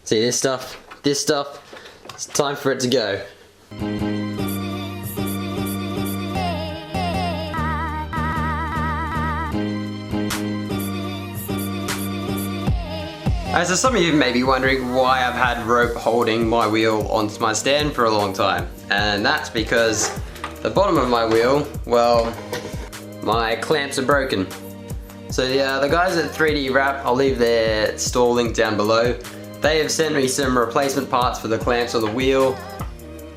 See this stuff, it's time for it to go. So some of you may be wondering why I've had rope holding my wheel onto my stand for a long time. And that's because the bottom of my wheel, well, my clamps are broken. So yeah, the guys at 3D Wrap, I'll leave their store link down below. They have sent me some replacement parts for the clamps on the wheel.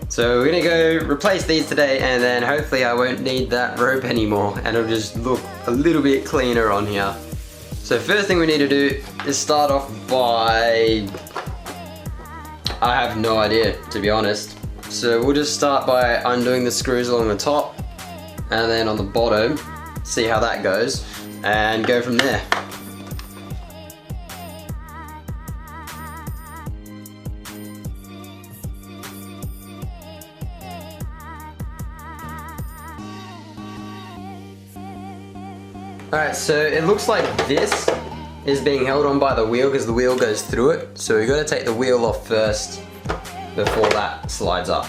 So we're gonna go replace these today, and then hopefully I won't need that rope anymore and it'll just look a little bit cleaner on here. So first thing we need to do is start off by, I have no idea, to be honest. So we'll just start by undoing the screws along the top and then on the bottom, see how that goes, and go from there. Alright, so it looks like this is being held on by the wheel because the wheel goes through it. So we've got to take the wheel off first before that slides up.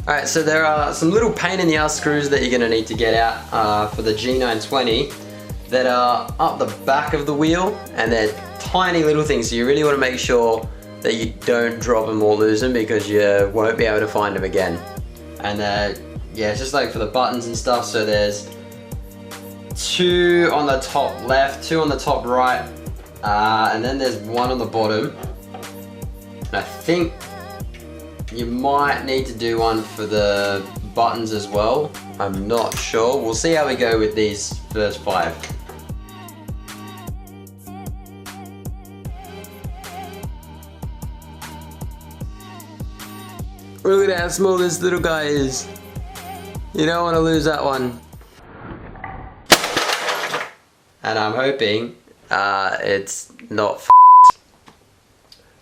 Alright, so there are some little pain in the ass screws that you're going to need to get out for the G920 that are up the back of the wheel, and they're tiny little things, so you really want to make sure that you don't drop them or lose them because you won't be able to find them again. And yeah, it's just like for the buttons and stuff, so there's 2 on the top left, 2 on the top right, and then there's 1 on the bottom. And I think you might need to do one for the buttons as well. I'm not sure. We'll see how we go with these first 5. Look at how small this little guy is. You don't want to lose that one. And I'm hoping it's not f***ed.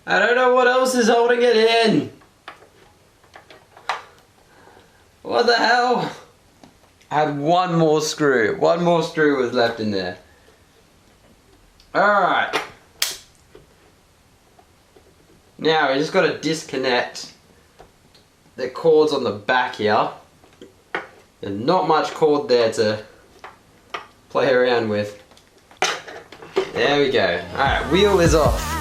I don't know what else is holding it in. What the hell? I had 1 more screw. 1 more screw was left in there. Alright. Now we just got to disconnect the cords on the back here. There's not much cord there to play around with. There we go. Alright, wheel is off.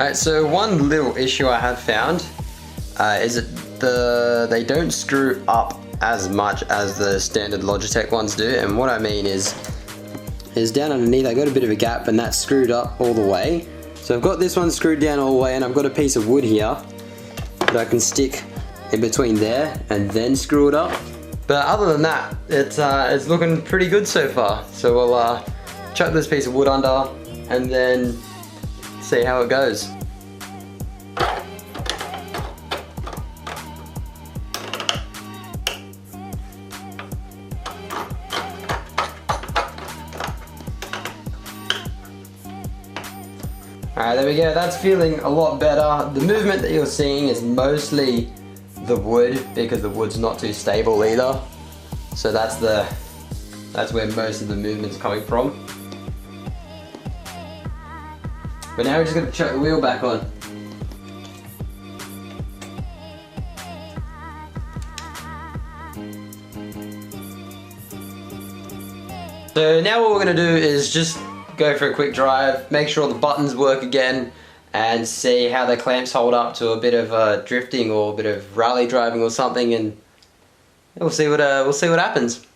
Alright, so one little issue I have found is that they don't screw up as much as the standard Logitech ones do, and what I mean is down underneath I got a bit of a gap and that's screwed up all the way. So I've got this one screwed down all the way, and I've got a piece of wood here that I can stick in between there and then screw it up. But other than that, it's looking pretty good so far. So we'll chuck this piece of wood under and then see how it goes. Alright, there we go, that's feeling a lot better. The movement that you're seeing is mostly the wood, because the wood's not too stable either. So that's the That's where most of the movement's coming from. But now we're just gonna chuck the wheel back on. So now what we're gonna do is just go for a quick drive, make sure the buttons work again, and see how the clamps hold up to a bit of drifting or a bit of rally driving or something, and we'll see what happens.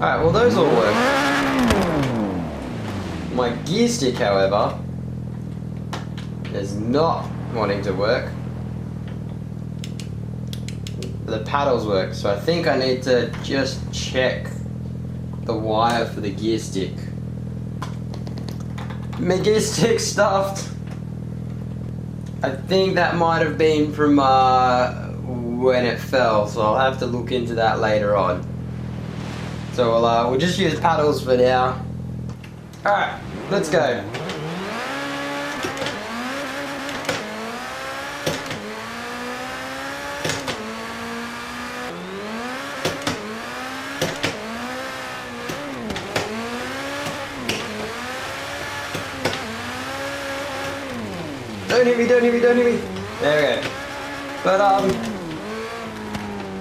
Alright, well those all work. My gear stick, however, is not wanting to work. The paddles work, so I think I need to just check the wire for the gear stick. My gear stick stuffed. I think that might have been from when it fell, so I'll have to look into that later on. So we'll just use paddles for now. Alright, let's go. Don't hit me, don't hit me, don't hit me. There we go. But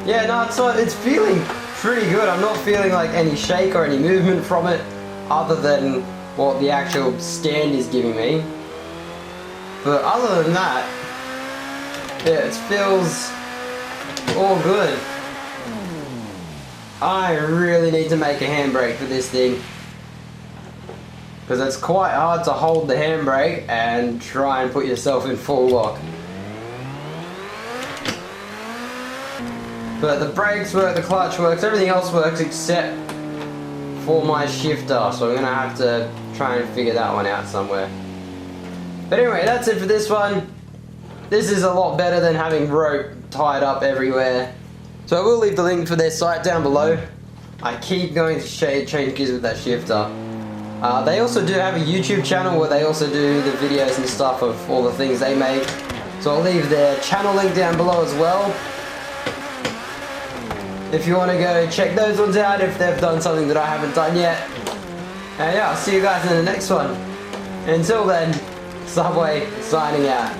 yeah, no, it's feeling pretty good. I'm not feeling like any shake or any movement from it, other than what the actual stand is giving me. But other than that, yeah, it feels all good. I really need to make a handbrake for this thing, because it's quite hard to hold the handbrake and try and put yourself in full lock. But the brakes work, the clutch works, everything else works except for my shifter, so I'm gonna have to try and figure that one out somewhere. But anyway, that's it for this one. This is a lot better than having rope tied up everywhere. So I will leave the link for their site down below. I keep going to change gears with that shifter. They also do have a YouTube channel where they also do the videos and stuff of all the things they make. So I'll leave their channel link down below as well, if you want to go check those ones out, if they've done something that I haven't done yet. And yeah, I'll see you guys in the next one. Until then, Subway signing out.